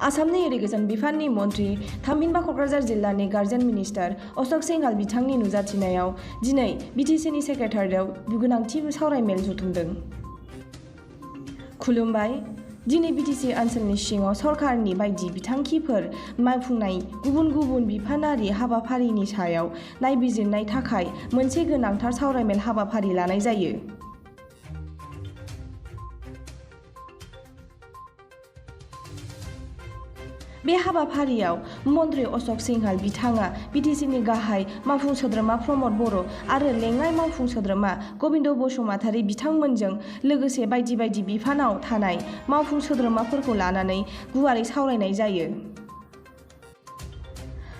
आसामनि इरिगेशन बिफाननि मन्त्रि थामहिनबा क'क्राझार जिल्लानि गार्जेन मिनिस्टार अशोक सिंहाल बिथांनि नुजाथिनायाव दिनै बिटिसिनि सेक्रेटारियाव गोनांथि सावरायमेल जथुमदों। खुलुमबाय। दिनै बिटिसि ओनसोलनि सिङाव सरकारनि बायदि बिथांखिफोर मावफुंनाय गुबुन गुबुन बिफानारि हाबाफारिनि सायाव नायबिजिरनाय थाखाय मोनसे गोनांथार सावरायमेल हाबाफारि लानाय जायो। बे हाबाफारियाव मन्त्रि अशोक सिंहाल बिथाङा बिटिसिनि गाहाय मावफुं सोद्रोमा प्रमद बर' आरो लेङाइ मावफुं सोद्रोमा गबिन्द बसुमतारी बिथांमोनजों लोगोसे बायदि बायदि बिफानाव थानाय मावफुं सोद्रोमाफोरखौ लानानै गुवारै सावरायनाय जायो।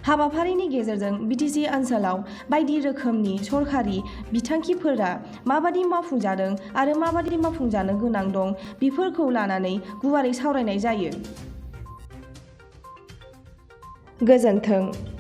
हाबाफारिनि गेजेरजों बिटिसि ओनसोलाव बायदि रोखोमनि सरकारि बिथांखिफोरा माबादि मावफुंजादों आरो माबादि मावफुंजानो गोनां दं बेफोरखौ लानानै गुवारै सावरायनाय जायो। गोजोन्थों।